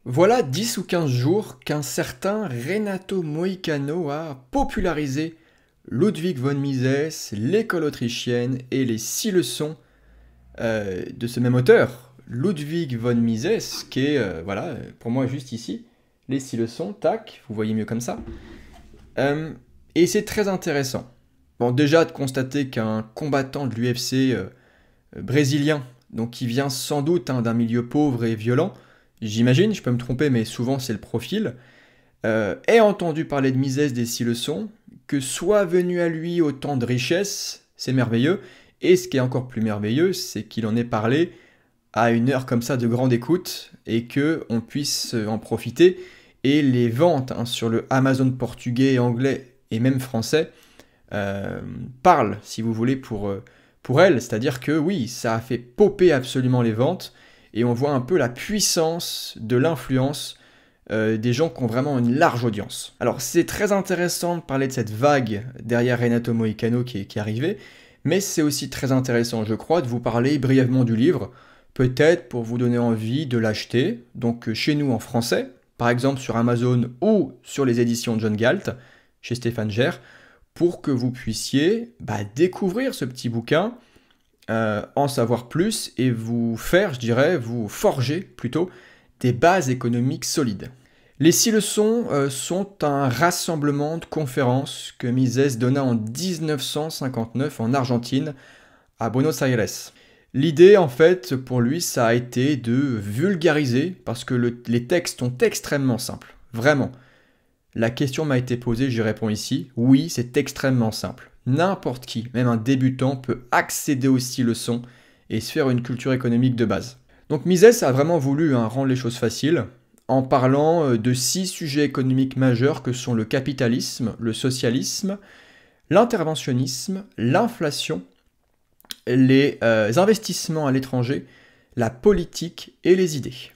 Voilà 10 ou 15 jours qu'un certain Renato Moicano a popularisé Ludwig von Mises, l'école autrichienne et les 6 leçons de ce même auteur, Ludwig von Mises, qui est, voilà, pour moi juste ici, les 6 leçons, tac, vous voyez mieux comme ça. Et c'est très intéressant. Bon, déjà de constater qu'un combattant de l'UFC brésilien, donc qui vient sans doute d'un milieu pauvre et violent, j'imagine, je peux me tromper, mais souvent c'est le profil, ait entendu parler de Mises des 6 leçons, que soit venu à lui autant de richesses, c'est merveilleux, et ce qui est encore plus merveilleux, c'est qu'il en ait parlé à une heure comme ça de grande écoute, et que on puisse en profiter, et les ventes sur le Amazon portugais, anglais et même français parlent, si vous voulez, pour elle, c'est-à-dire que oui, ça a fait popper absolument les ventes, et on voit un peu la puissance de l'influence des gens qui ont vraiment une large audience. Alors c'est très intéressant de parler de cette vague derrière Renato Moicano qui est arrivée, mais c'est aussi très intéressant, je crois, de vous parler brièvement du livre, peut-être pour vous donner envie de l'acheter, donc chez nous en français, par exemple sur Amazon ou sur les éditions John Galt, chez Stéphane Gers, pour que vous puissiez découvrir ce petit bouquin, en savoir plus et vous faire, je dirais, vous forger plutôt des bases économiques solides. Les 6 leçons sont un rassemblement de conférences que Mises donna en 1959 en Argentine, à Buenos Aires. L'idée, en fait, pour lui, ça a été de vulgariser, parce que les textes sont extrêmement simples, vraiment. La question m'a été posée, j'y réponds ici. Oui, c'est extrêmement simple. N'importe qui, même un débutant, peut accéder aux 6 leçons et se faire une culture économique de base. Donc Mises a vraiment voulu rendre les choses faciles en parlant de 6 sujets économiques majeurs que sont le capitalisme, le socialisme, l'interventionnisme, l'inflation, les investissements à l'étranger, la politique et les idées.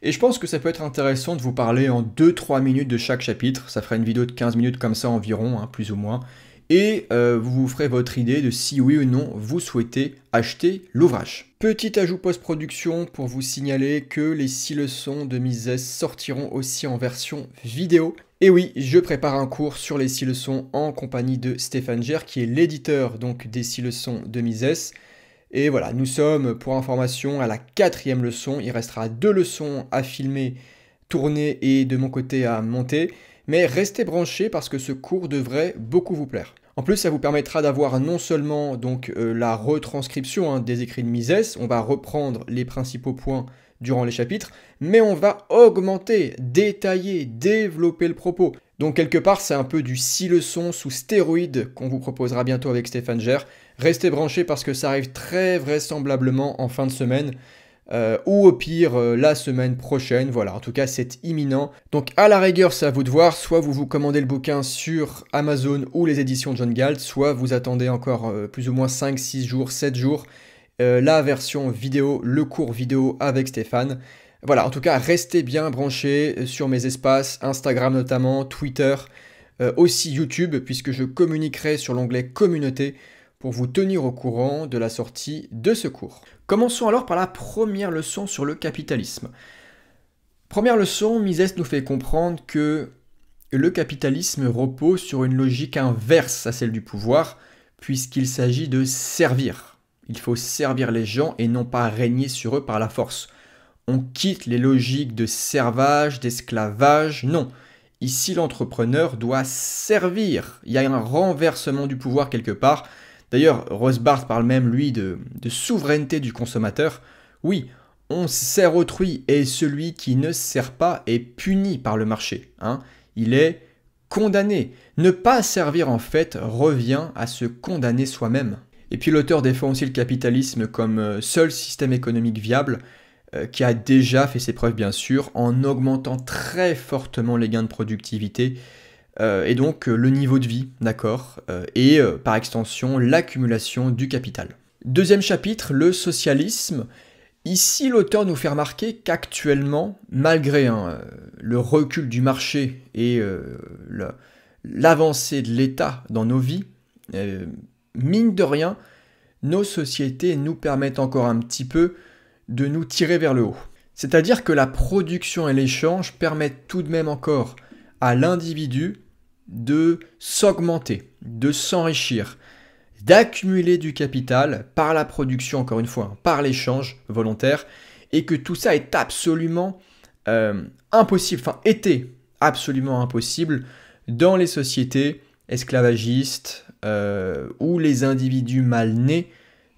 Et je pense que ça peut être intéressant de vous parler en 2-3 minutes de chaque chapitre. Ça fera une vidéo de 15 minutes comme ça environ, plus ou moins. Et vous vous ferez votre idée de si oui ou non vous souhaitez acheter l'ouvrage. Petit ajout post-production pour vous signaler que les 6 leçons de Mises sortiront aussi en version vidéo. Et oui, je prépare un cours sur les 6 leçons en compagnie de Stéphane Gers, qui est l'éditeur donc des 6 leçons de Mises. Et voilà, nous sommes, pour information, à la 4e leçon. Il restera 2 leçons à filmer, tourner et de mon côté à monter. Mais restez branchés parce que ce cours devrait beaucoup vous plaire. En plus, ça vous permettra d'avoir non seulement donc, la retranscription des écrits de Mises, on va reprendre les principaux points durant les chapitres, mais on va augmenter, détailler, développer le propos. Donc quelque part, c'est un peu du 6 leçons sous stéroïdes qu'on vous proposera bientôt avec Stéphane Gers. Restez branchés parce que ça arrive très vraisemblablement en fin de semaine, ou au pire la semaine prochaine, voilà, en tout cas c'est imminent. Donc à la rigueur c'est à vous de voir, soit vous commandez le bouquin sur Amazon ou les éditions John Galt, soit vous attendez encore plus ou moins 5, 6 jours, 7 jours, la version vidéo, le cours vidéo avec Stéphane. Voilà, en tout cas restez bien branchés sur mes espaces, Instagram notamment, Twitter, aussi YouTube, puisque je communiquerai sur l'onglet communauté pour vous tenir au courant de la sortie de ce cours. Commençons alors par la première leçon sur le capitalisme. Première leçon, Mises nous fait comprendre que le capitalisme repose sur une logique inverse à celle du pouvoir, puisqu'il s'agit de servir. Il faut servir les gens et non pas régner sur eux par la force. On quitte les logiques de servage, d'esclavage, non. Ici, l'entrepreneur doit servir. Il y a un renversement du pouvoir quelque part. D'ailleurs, Rothbard parle même, lui, de souveraineté du consommateur. Oui, on sert autrui et celui qui ne sert pas est puni par le marché. Il est condamné. Ne pas servir, en fait, revient à se condamner soi-même. Et puis l'auteur défend aussi le capitalisme comme seul système économique viable, qui a déjà fait ses preuves, bien sûr, en augmentant très fortement les gains de productivité, et donc le niveau de vie, d'accord, et par extension l'accumulation du capital. Deuxième chapitre, le socialisme. Ici, l'auteur nous fait remarquer qu'actuellement, malgré le recul du marché et l'avancée de l'État dans nos vies, mine de rien, nos sociétés nous permettent encore un petit peu de nous tirer vers le haut. C'est-à-dire que la production et l'échange permettent tout de même encore à l'individu de s'augmenter, de s'enrichir, d'accumuler du capital par la production, encore une fois, par l'échange volontaire, et que tout ça est absolument impossible, enfin était absolument impossible dans les sociétés esclavagistes où les individus mal nés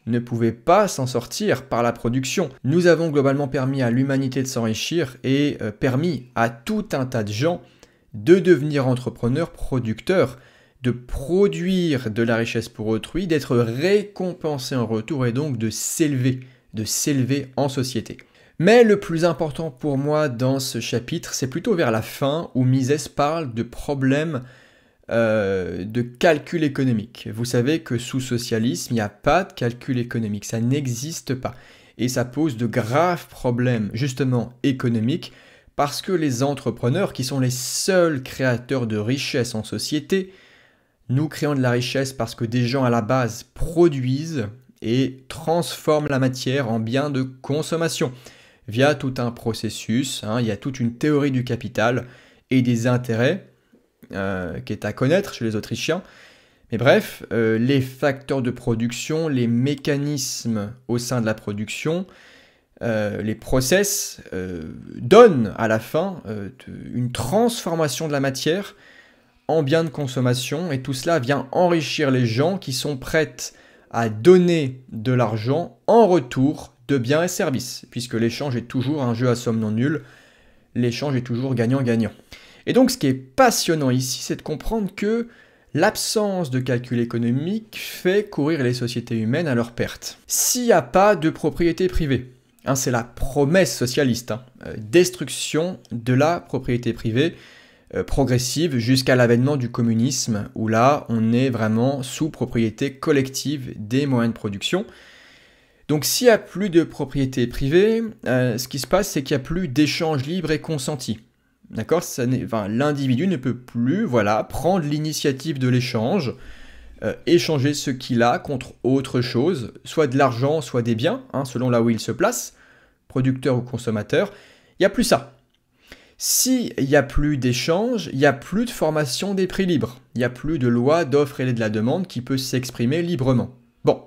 ne pouvaient pas s'en sortir par la production. Nous avons globalement permis à l'humanité de s'enrichir et permis à tout un tas de gens de devenir entrepreneurs, producteurs, de produire de la richesse pour autrui, d'être récompensés en retour et donc de s'élever en société. Mais le plus important pour moi dans ce chapitre, c'est plutôt vers la fin où Mises parle de problèmes de calcul économique. Vous savez que sous socialisme, il n'y a pas de calcul économique, ça n'existe pas. Et ça pose de graves problèmes justement économiques parce que les entrepreneurs, qui sont les seuls créateurs de richesse en société, nous créons de la richesse parce que des gens à la base produisent et transforment la matière en biens de consommation via tout un processus, il y a toute une théorie du capital et des intérêts qui est à connaître chez les Autrichiens. Mais bref, les facteurs de production, les mécanismes au sein de la production, les process donnent à la fin une transformation de la matière en biens de consommation, et tout cela vient enrichir les gens qui sont prêts à donner de l'argent en retour de biens et services, puisque l'échange est toujours un jeu à somme non nulle, l'échange est toujours gagnant-gagnant. Et donc ce qui est passionnant ici, c'est de comprendre que l'absence de calcul économique fait courir les sociétés humaines à leur perte. S'il n'y a pas de propriété privée, c'est la promesse socialiste, destruction de la propriété privée progressive jusqu'à l'avènement du communisme, où là on est vraiment sous propriété collective des moyens de production. Donc s'il n'y a plus de propriété privée, ce qui se passe, c'est qu'il n'y a plus d'échange libre et consenti. D'accord, l'individu ne peut plus prendre l'initiative de l'échange, échanger ce qu'il a contre autre chose, soit de l'argent, soit des biens, selon là où il se place, producteur ou consommateur. Il n'y a plus ça. S'il n'y a plus d'échange, il n'y a plus de formation des prix libres. Il n'y a plus de loi d'offre et de la demande qui peut s'exprimer librement. Bon.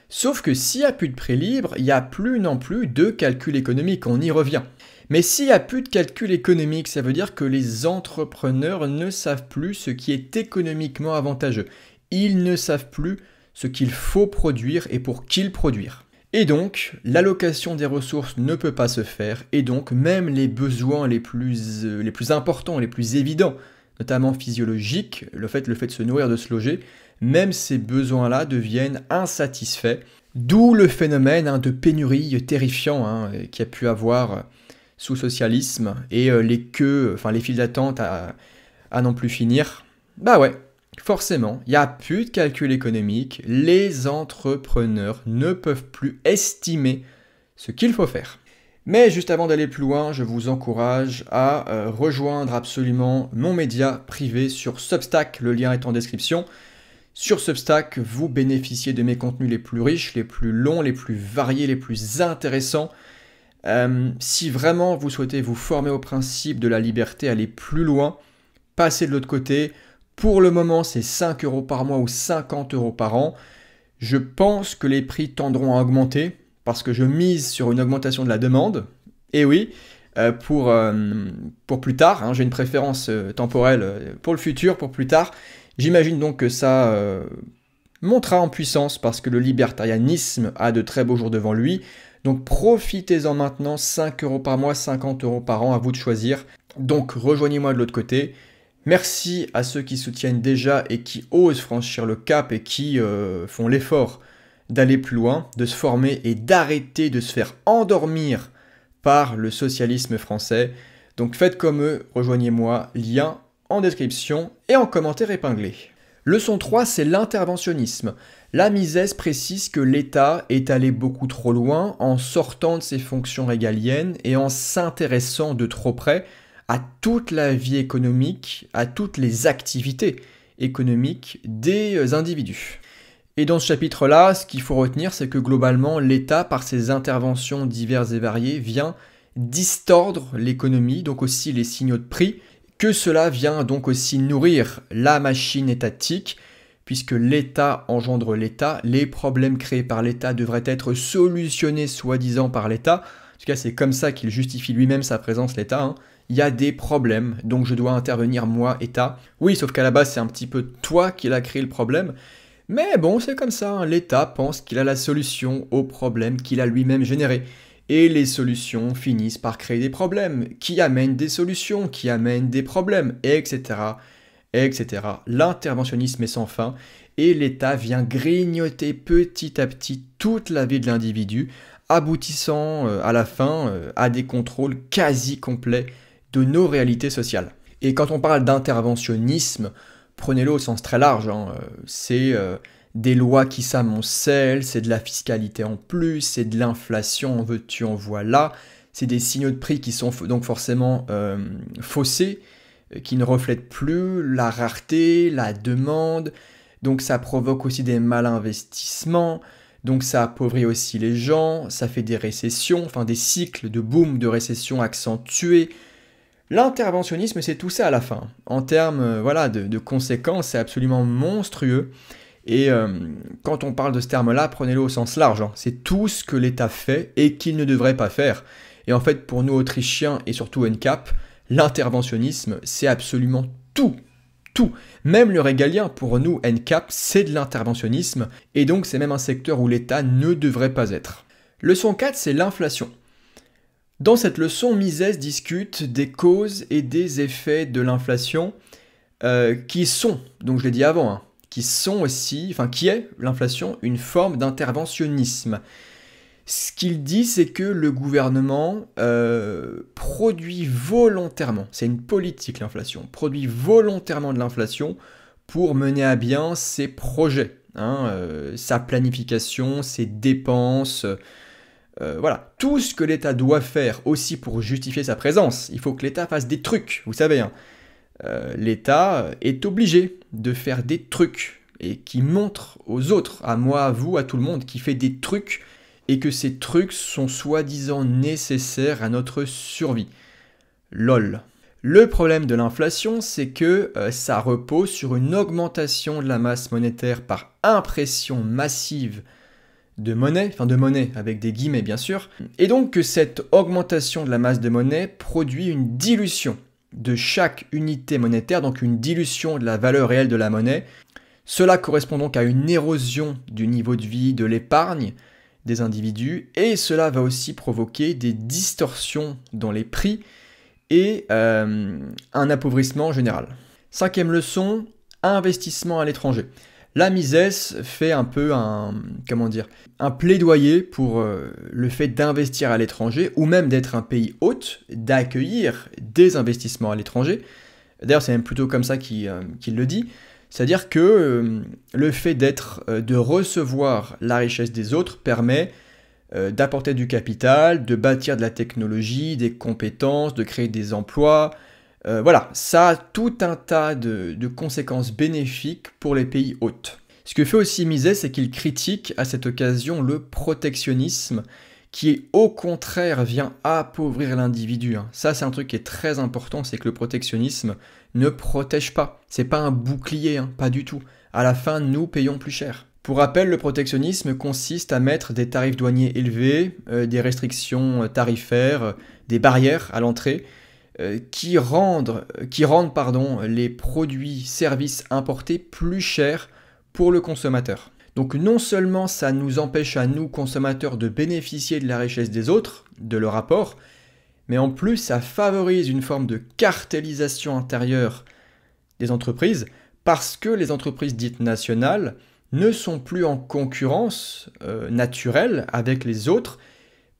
Sauf que s'il n'y a plus de prix libre, il n'y a plus non plus de calcul économique, on y revient. Mais s'il n'y a plus de calcul économique, ça veut dire que les entrepreneurs ne savent plus ce qui est économiquement avantageux. Ils ne savent plus ce qu'il faut produire et pour qui le produire. Et donc, l'allocation des ressources ne peut pas se faire, et donc même les besoins les plus importants, les plus évidents, notamment physiologiques, le fait de se nourrir, de se loger, même ces besoins-là deviennent insatisfaits, d'où le phénomène de pénurie terrifiant qu'il y a pu avoir sous socialisme, et les files d'attente à non plus finir. Bah ouais, forcément, il n'y a plus de calcul économique, les entrepreneurs ne peuvent plus estimer ce qu'il faut faire. Mais juste avant d'aller plus loin, je vous encourage à rejoindre absolument mon média privé sur Substack, le lien est en description. Sur Substack, vous bénéficiez de mes contenus les plus riches, les plus longs, les plus variés, les plus intéressants. Si vraiment vous souhaitez vous former au principe de la liberté, aller plus loin, passez de l'autre côté. Pour le moment, c'est 5 € par mois ou 50 € par an. Je pense que les prix tendront à augmenter parce que je mise sur une augmentation de la demande. Et oui, pour plus tard, j'ai une préférence temporelle pour le futur, pour plus tard. J'imagine donc que ça montera en puissance parce que le libertarianisme a de très beaux jours devant lui. Donc profitez-en maintenant, 5 € par mois, 50 € par an, à vous de choisir. Donc rejoignez-moi de l'autre côté. Merci à ceux qui soutiennent déjà et qui osent franchir le cap et qui font l'effort d'aller plus loin, de se former et d'arrêter de se faire endormir par le socialisme français. Donc faites comme eux, rejoignez-moi, lien en description et en commentaire épinglé. Leçon 3, c'est l'interventionnisme. La Mises précise que l'État est allé beaucoup trop loin en sortant de ses fonctions régaliennes et en s'intéressant de trop près à toute la vie économique, à toutes les activités économiques des individus. Et dans ce chapitre-là, ce qu'il faut retenir, c'est que globalement, l'État, par ses interventions diverses et variées, vient distordre l'économie, donc aussi les signaux de prix, que cela vient donc aussi nourrir la machine étatique, puisque l'État engendre l'État, les problèmes créés par l'État devraient être solutionnés soi-disant par l'État. En tout cas, c'est comme ça qu'il justifie lui-même sa présence, l'État, hein. Il y a des problèmes, donc je dois intervenir, moi, État. Oui, sauf qu'à la base, c'est un petit peu toi qui l'as créé le problème. Mais bon, c'est comme ça, hein. L'État pense qu'il a la solution aux problèmes qu'il a lui-même générés. Et les solutions finissent par créer des problèmes, qui amènent des solutions, qui amènent des problèmes, etc., etc. L'interventionnisme est sans fin, et l'État vient grignoter petit à petit toute la vie de l'individu, aboutissant à la fin à des contrôles quasi complets de nos réalités sociales. Et quand on parle d'interventionnisme, prenez-le au sens très large, hein, c'est des lois qui s'amoncellent, c'est de la fiscalité en plus, c'est de l'inflation, en veux-tu, en voilà, c'est des signaux de prix qui sont donc forcément faussés, qui ne reflètent plus la rareté, la demande, donc ça provoque aussi des malinvestissements, donc ça appauvrit aussi les gens, ça fait des récessions, enfin des cycles de boom de récession accentués. L'interventionnisme, c'est tout ça à la fin. En termes voilà, de conséquences, c'est absolument monstrueux. Et quand on parle de ce terme-là, prenez-le au sens large, hein. C'est tout ce que l'État fait et qu'il ne devrait pas faire. Et en fait, pour nous Autrichiens et surtout NCAP, l'interventionnisme, c'est absolument tout. Tout. Même le régalien, pour nous NCAP, c'est de l'interventionnisme. Et donc, c'est même un secteur où l'État ne devrait pas être. Leçon 4, c'est l'inflation. Dans cette leçon, Mises discute des causes et des effets de l'inflation qui sont, donc je l'ai dit avant, hein, qui est l'inflation une forme d'interventionnisme. Ce qu'il dit, c'est que le gouvernement produit volontairement, c'est une politique l'inflation, produit volontairement de l'inflation pour mener à bien ses projets, hein, sa planification, ses dépenses. Voilà, tout ce que l'État doit faire aussi pour justifier sa présence. Il faut que l'État fasse des trucs, vous savez. Hein. L'État est obligé de faire des trucs et qui montre aux autres, à moi, à vous, à tout le monde, qui fait des trucs et que ces trucs sont soi-disant nécessaires à notre survie. LOL. Le problème de l'inflation, c'est que ça repose sur une augmentation de la masse monétaire par impression massive de monnaie avec des guillemets bien sûr, et donc que cette augmentation de la masse de monnaie produit une dilution de chaque unité monétaire, donc une dilution de la valeur réelle de la monnaie. Cela correspond donc à une érosion du niveau de vie de l'épargne des individus, et cela va aussi provoquer des distorsions dans les prix et un appauvrissement général. 5e leçon, investissement à l'étranger. Là, Mises fait un peu un plaidoyer pour le fait d'investir à l'étranger, ou même d'être un pays hôte, d'accueillir des investissements à l'étranger. D'ailleurs, c'est même plutôt comme ça qu'il le dit. C'est-à-dire que le fait de recevoir la richesse des autres permet d'apporter du capital, de bâtir de la technologie, des compétences, de créer des emplois. Voilà, ça a tout un tas de conséquences bénéfiques pour les pays hôtes. Ce que fait aussi Mises, c'est qu'il critique à cette occasion le protectionnisme, qui au contraire vient appauvrir l'individu. Ça, c'est un truc qui est très important, c'est que le protectionnisme ne protège pas. C'est pas un bouclier, pas du tout. À la fin, nous payons plus cher. Pour rappel, le protectionnisme consiste à mettre des tarifs douaniers élevés, des restrictions tarifaires, des barrières à l'entrée, qui rendent les produits, services importés plus chers pour le consommateur. Donc non seulement ça nous empêche à nous, consommateurs, de bénéficier de la richesse des autres, de leur apport, mais en plus ça favorise une forme de cartellisation intérieure des entreprises, parce que les entreprises dites nationales ne sont plus en concurrence naturelle avec les autres.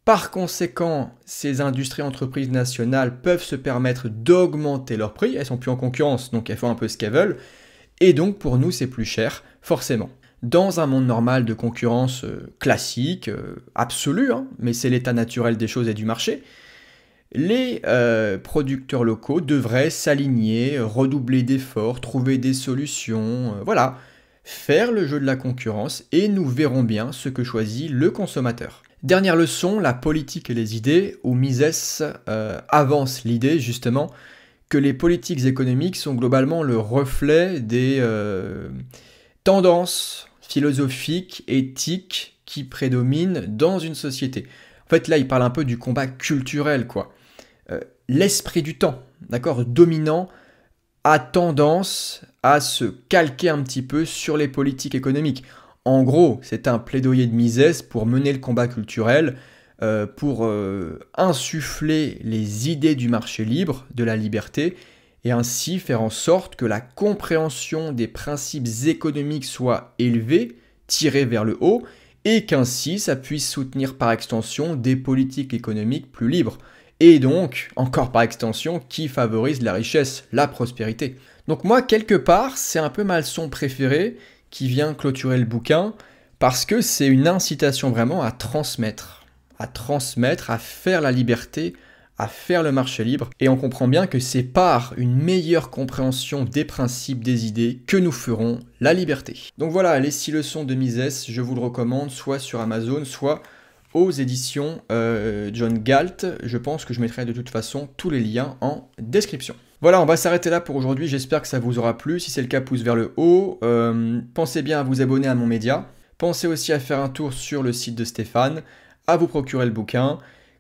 Par conséquent, ces industries entreprises nationales peuvent se permettre d'augmenter leurs prix, elles sont plus en concurrence, donc elles font un peu ce qu'elles veulent, et donc pour nous c'est plus cher, forcément. Dans un monde normal de concurrence classique, absolue, mais c'est l'état naturel des choses et du marché, les producteurs locaux devraient s'aligner, redoubler d'efforts, trouver des solutions, voilà, faire le jeu de la concurrence, et nous verrons bien ce que choisit le consommateur. Dernière leçon, la politique et les idées, où Mises avance l'idée justement que les politiques économiques sont globalement le reflet des tendances philosophiques, éthiques qui prédominent dans une société. En fait, là, il parle un peu du combat culturel, quoi. L'esprit du temps, d'accord, dominant, a tendance à se calquer un petit peu sur les politiques économiques. En gros, c'est un plaidoyer de Mises pour mener le combat culturel, pour insuffler les idées du marché libre, de la liberté, et ainsi faire en sorte que la compréhension des principes économiques soit élevée, tirée vers le haut, et qu'ainsi ça puisse soutenir par extension des politiques économiques plus libres, et donc, encore par extension, qui favorisent la richesse, la prospérité. Donc moi, quelque part, c'est un peu ma leçon préférée qui vient clôturer le bouquin, parce que c'est une incitation vraiment à transmettre, à faire la liberté, à faire le marché libre, et on comprend bien que c'est par une meilleure compréhension des principes, des idées, que nous ferons la liberté. Donc voilà, les 6 leçons de Mises, je vous le recommande, soit sur Amazon, soit aux éditions John Galt. Je pense que je mettrai de toute façon tous les liens en description. Voilà, on va s'arrêter là pour aujourd'hui, j'espère que ça vous aura plu. Si c'est le cas, pouce vers le haut. Pensez bien à vous abonner à mon média. Pensez aussi à faire un tour sur le site de Stéphane, à vous procurer le bouquin.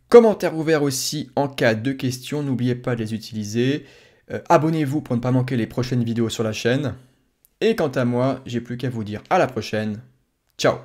Commentaires ouverts aussi en cas de questions, n'oubliez pas de les utiliser. Abonnez-vous pour ne pas manquer les prochaines vidéos sur la chaîne. Et quant à moi, j'ai plus qu'à vous dire à la prochaine. Ciao!